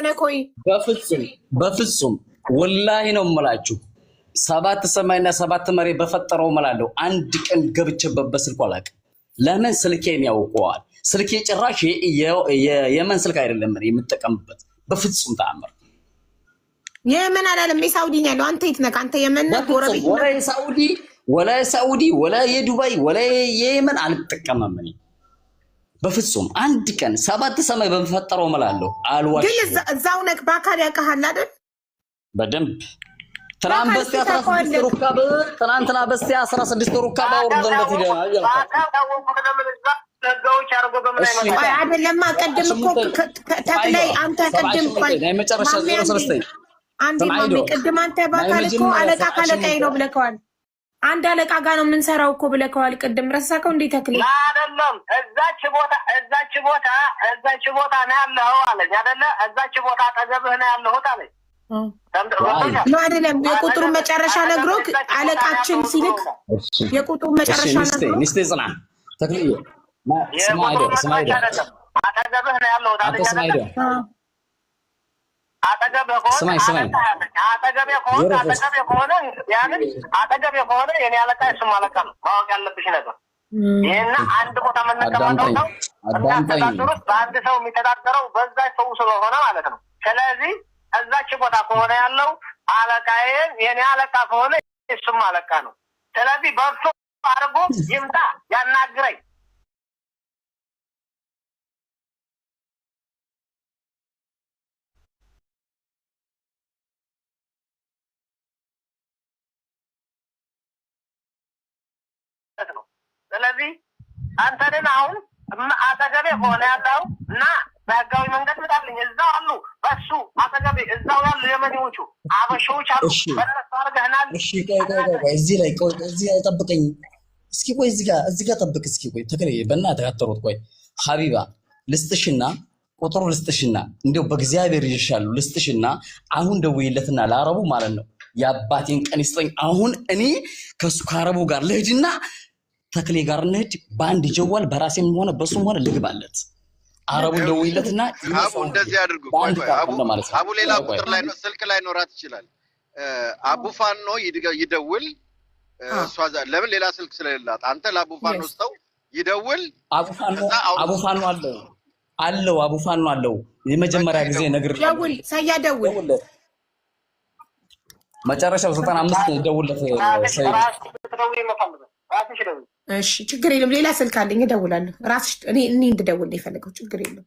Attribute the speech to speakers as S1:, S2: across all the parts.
S1: ነኮይ
S2: በፍጹም ወላሂ ነው የምላችሁ። 7 ሰማይና 7 መሬት በፈጠረው እምላለሁ። አንድ ቀን ገብቼበት በስልኩ አላውቅም። ለምን ስልኬን ያውቀዋል። ስልኬ ጭራሽ የየመን ስልክ አይደለም የምጠቀምበት በፍጹም ተአምር።
S1: የመን አይደለም የሳውዲ ነው ያለው። አንተ የት ነህ? አንተ የመን ነህ? ጎረቤት
S2: ወላ የሳውዲ ወላ የዱባይ ወላ የየመን አልጠቀምም እኔ በፍጹም። አንድ ቀን 7 ሰማይ በፈጠረው እምላለሁ አልዋሽ። ግን
S1: እዛው ነህ በአካል ያውቃሃል አይደል?
S2: በደንብ ትናንት በስቲያ 16 ሩካብ ትናንትና በስቲያ 16 ሩካብ አውርደንበት ይላል።
S1: አይደለም ቀደም እኮ ተክላይ አንተ ቀደም ቆይ
S2: መጨረሻ 03
S1: አንዴ ማሚ ቀደም አንተ በአካል እኮ አለቃ ካለቃይ ነው ብለከዋል። አንድ አለቃ ጋር ነው የምንሰራው እኮ ብለከዋል። ቀደም ረሳከው እንዴ ተክላይ?
S3: አይደለም እዛች ቦታ ነው ያለው አለኝ አይደለ? እዛች ቦታ አጠገብህ ነው ያለው አለኝ።
S1: ነው አይደለም? የቁጥሩ መጨረሻ ነግሮ አለቃችን ሲልክ የቁጥሩ መጨረሻ ነግሮ
S2: ሚስቴ ጽና ተክልዬ ስማይዶ
S3: አጠገብህ ነው ያለው አይደል? አጠገብህ ከሆነ የኔ አለቃ እሱም አለቃ ነው። ማወቅ ያለብሽ ነገር ይሄና አንድ ቦታ መነቀማለው ነው። በአንድ ሰው የሚተዳደረው በዛ ሰው ስለሆነ ማለት ነው። ስለዚህ እዛች ቦታ ከሆነ ያለው አለቃዬን የኔ አለቃ ከሆነ እሱም አለቃ ነው። ስለዚህ በእሱ አድርጎ ይምጣ ያናግረኝ። ስለዚህ አንተን አሁን አጠገቤ ከሆነ ያለው እና በህጋዊ መንገድ ምጣልኝ። እዛው አሉ በሱ አጠገቤ እዛው ያሉ የመኒዎቹ አበሾች አሉ። በረስ አርገህናል።
S2: እሺ ቆይ እዚህ ላይ ጠብቀኝ እስኪ። ቆይ እዚህ ጋር ጠብቅ እስኪ። ቆይ ተክልዬ በእናትህ አትሮጥ። ቆይ ሀቢባ ልስጥሽና ቁጥሩ ልስጥሽና እንደው በእግዚአብሔር ይሻሉ ልስጥሽና አሁን ደውይለትና ለአረቡ ማለት ነው የአባቴን ቀን ይስጠኝ። አሁን እኔ ከሱ ከአረቡ ጋር ልሂድና ተክሌ ጋር እንሂድ። በአንድ ጀዋል በራሴም ሆነ በሱም ሆነ ልግባለት። አረቡን ደውይለትና
S4: አቡ እንደዚህ አድርጉ። ቆይ አቡ ሌላ ቁጥር ላይ ነው ስልክ ላይ ኖራት ይችላል። አቡ ፋኖ ይደውል። እሷ ለምን ሌላ ስልክ ስለሌላት አንተ ለአቡ ፋኖ ስተው ይደውል።
S2: አቡ ፋኖ አለው አቡ ፋኖ አለው። የመጀመሪያ ጊዜ ነግር
S1: ደውል ሳያደውል
S2: መጨረሻው 95 ደውልለት ሰይድ።
S1: እሺ ችግር የለም። ሌላ ስልክ አለኝ እደውላለሁ። ራስሽ እኔ እንድደውል ነው የፈለገው። ችግር የለም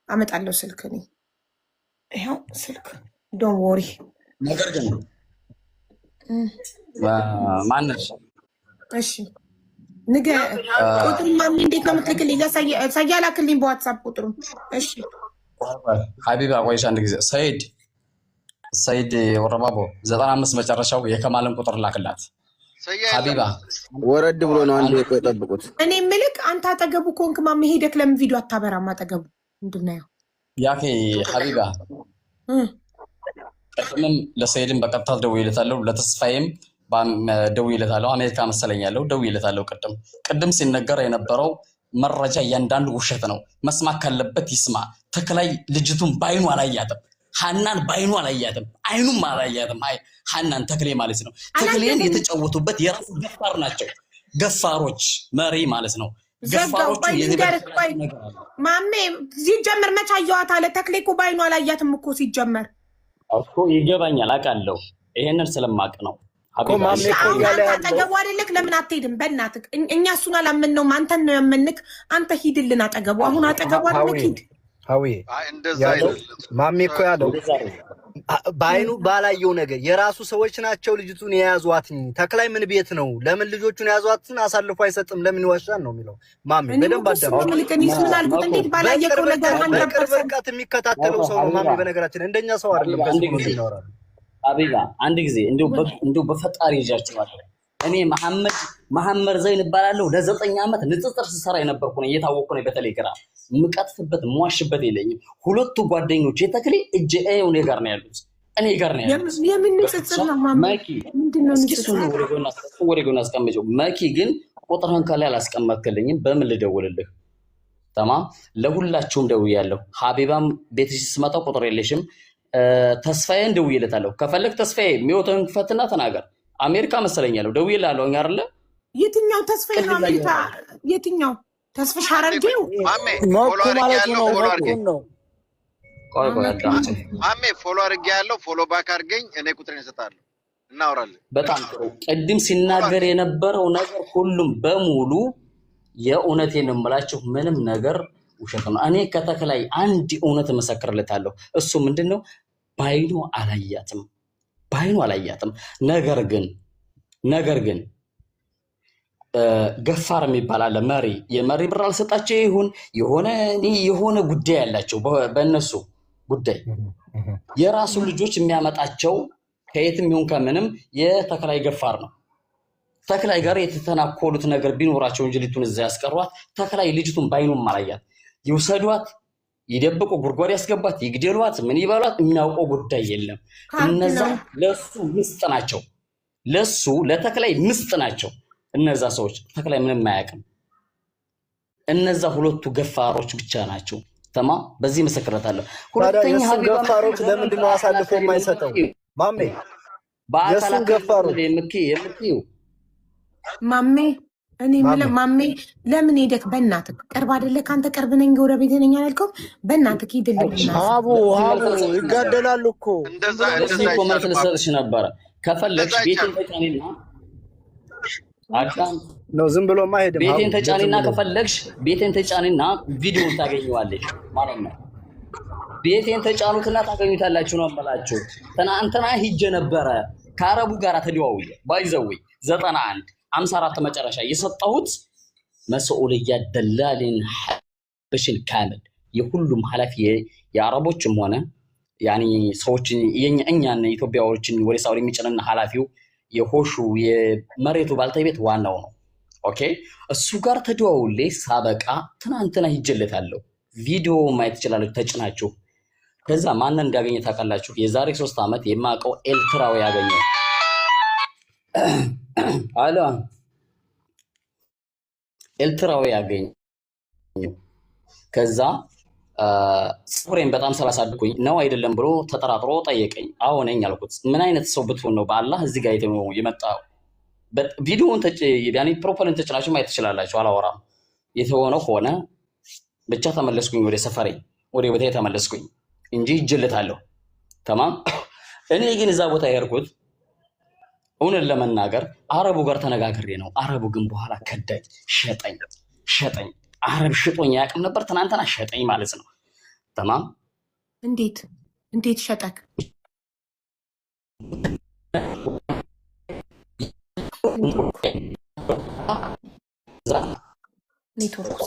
S1: አመጣለሁ ስልክ። እኔ ይኸው ስልክ ዶንት ወሪ።
S2: ነገር ግን ማነሽ?
S1: እሺ ንገ ቁጥሩ ማን እንዴት ነው የምትልክልኝ? ለሳያ ላክልኝ በዋትሳፕ ቁጥሩን። እሺ
S2: ሀቢባ ቆይሽ አንድ ጊዜ ሰይድ ወረባቦ 95 መጨረሻው የከማልን ቁጥር ላክላት። ሀቢባ
S5: ወረድ ብሎ ነው። አንዴ ቆይ ጠብቁት።
S1: እኔ ምልክ አንተ አጠገቡ ኮንክ ማም ሄደክ ለምን ቪዲዮ አታበራም? አጠገቡ እንድናየው
S2: ያኬ ሀቢባ ቅድምም ለሰይድም በቀጥታ ደውይለታለሁ፣ ለተስፋዬም ደውይለታለሁ። አሜሪካ መሰለኝ ያለው ደውይለታለሁ። ቅድም ሲነገር የነበረው መረጃ እያንዳንዱ ውሸት ነው። መስማት ካለበት ይስማ። ተክላይ ልጅቱን ባይኑ አላያትም። ሀናን ባይኑ አላያትም። አይኑም አላያትም። ሀናን ተክሌ ማለት ነው። ተክሌን የተጫወቱበት የራሱ ገፋር ናቸው። ገፋሮች መሪ ማለት ነው። ገፋሮች
S1: ማሜ ሲጀመር መች አየዋት አለ። ተክሌ እኮ ባይኑ አላያትም እኮ ሲጀመር
S2: እኮ ይገባኛል፣ አውቃለሁ። ይሄንን ስለማቅ ነው።
S1: አጠገቡ አይደለክ? ለምን አትሄድም? በእናትህ እኛ እሱን አላመንነውም፣ አንተን ነው ያመንክ። አንተ ሂድልን አጠገቡ። አሁን አጠገቡ አይደለክ? ሂድ
S5: ማሜ እኮ ያለው በአይኑ ባላየው ነገር የራሱ ሰዎች ናቸው ልጅቱን የያዟት። ተክላይ ምን ቤት ነው? ለምን ልጆቹን የያዟትን አሳልፎ አይሰጥም? ለምን ይዋሻል ነው የሚለው ማሜ። በደንብ አዳምጥ። በቅርብ ርቀት የሚከታተለው ሰው ነው ማሜ። በነገራችን እንደኛ ሰው አይደለም።
S2: አቢባ አንድ ጊዜ እንደው በፈጣሪ ይዣችኋለሁ። እኔ መሐመድ ዘይን እባላለሁ። ለ9 ዓመት ንጽጽር ስሰራ የነበርኩ ነኝ። እየታወቅኩ ነው። በተለይ ግራ የምቀጥፍበት የምዋሽበት የለኝም። ሁለቱ ጓደኞች የተክሌ እጄ እኔ ጋር ነው ያሉት።
S1: የምን ንጽጽር ነው ማማ? ምንድነው ንጽጽር?
S2: ወደ ጎን አስቀምጪው። መኪ ግን ቁጥርህን ከላይ አላስቀመጥክልኝም። በምን ልደውልልህ? تمام ለሁላችሁም ደውያለሁ ሀቢባም ቤትሽ ስመጣ ቁጥር የለሽም ተስፋዬን ደውዬለታለሁ ከፈለክ ተስፋዬ ሚወተን ፈትና ተናገር አሜሪካ መሰለኛለሁ ደውዬላለሁ አይደል
S1: የትኛው ተስፋዬ ነው አሜሪካ የትኛው ተስፋሽ አረንጂው
S4: ማሜ ፎሎ አድርጌያለሁ ማሜ ፎሎ አድርጌያለሁ ፎሎ ባክ አድርገኝ እኔ ቁጥሬን እሰጣለሁ እናወራለን
S2: በጣም ጥሩ ቅድም ሲናገር የነበረው ነገር ሁሉም በሙሉ የእውነቴን ነው የምላችሁ ምንም ነገር ውሸት ነው እኔ ከተከላይ አንድ እውነት መሰክርለታለሁ እሱ ምንድነው ባይኑ አላያትም ነገር ግን ገፋር የሚባል አለ መሪ የመሪ ብር አልሰጣቸው ይሁን የሆነ ጉዳይ ያላቸው በእነሱ ጉዳይ የራሱ ልጆች የሚያመጣቸው ከየትም ይሁን ከምንም የተከላይ ገፋር ነው ተከላይ ጋር የተተናኮሉት ነገር ቢኖራቸው እንጂ ልቱን እዛ ያስቀሯት ተከላይ ልጅቱን ባይኑም አላያት ይወሰዷት ይደብቁ ጉርጓድ ያስገባት ይግደሏት ምን ይባሏት የሚያውቀው ጉዳይ የለም እነዛ ለሱ ምስጥ ናቸው ለሱ ለተከላይ ምስጥ ናቸው እነዛ ሰዎች ተከላይ ምንም ማያውቅም እነዛ ሁለቱ ገፋሮች ብቻ ናቸው ተማም በዚህ መሰከረታለሁ ሁለተኛ
S5: ገፋሮች ለምንድን ነው አሳልፎ የማይሰጠው ማሜ
S2: ባታላ ገፋሮች የምትዩ
S1: ማሜ እኔ ማሜ ለምን ሄደክ በእናትህ ቅርብ አይደለ ካንተ ቅርብ ነኝ ጎረቤት ነኝ አላልከው በእናትህ ሂድልኝ
S5: አቡ ይጋደላሉ እኮ
S4: እንደዛ
S2: ኮመንት ልሰጥሽ ነበር ከፈለግሽ ቤቴን ተጫኒና አዳም
S5: ነው ዝም ብሎ ማይሄድ
S2: ቤቴን ተጫኒና ከፈለግሽ ቤቴን ተጫኒና ቪዲዮን ታገኙዋለሽ ማለት ነው ቤቴን ተጫኑትና ታገኙታላችሁ ነው አመላችሁ ተናንተና ሂጀ ነበረ ከአረቡ ጋር ተደዋውየ ባይዘውይ 91 54 መጨረሻ የሰጣሁት መስኡልያ ደላልን በሽል ካምል የሁሉም ሐላፊ የአረቦችም ሆነ ያኒ ሰዎች የኛን ኢትዮጵያዎችን ወደ ሳውዲ የሚጭንና ሐላፊው የሆሹ የመሬቱ ባልተቤት ዋናው ነው ኦኬ እሱ ጋር ተደዋውሌ ሳበቃ ትናንትና ሂጀለታለሁ ቪዲዮ ማየት ይችላልችሁ ተጭናችሁ ከዛ ማንን እንዳገኘ ታውቃላችሁ የዛሬ 3 አመት የማቀው ኤልትራው ያገኘው አላ ኤልትራው ያገኘው ከዛ ሱሬን በጣም ስላሳድኩኝ ነው አይደለም ብሎ ተጠራጥሮ ጠየቀኝ አዎ ነኝ አልኩት ምን አይነት ሰው ብትሆን ነው በአላህ እዚህ ጋር የመጣው ቪዲዮውን ያኔ ፕሮፖለንት ተጭናችሁ ማየት ትችላላችሁ አላወራም የተሆነው ሆነ ብቻ ተመለስኩኝ ወደ ሰፈሬ ወደ ቤቴ ተመለስኩኝ እንጂ ይጀልታለሁ ተማም እኔ ግን እዛ ቦታ ያርኩት እውነት ለመናገር አረቡ ጋር ተነጋግሬ ነው አረቡ ግን በኋላ ከዳኝ ሸጠኝ አረብ ሽጦኝ ያቅም ነበር ትናንትና ሸጠኝ ማለት ነው ተማም
S1: እንዴት ሸጠክ ኔትወርክ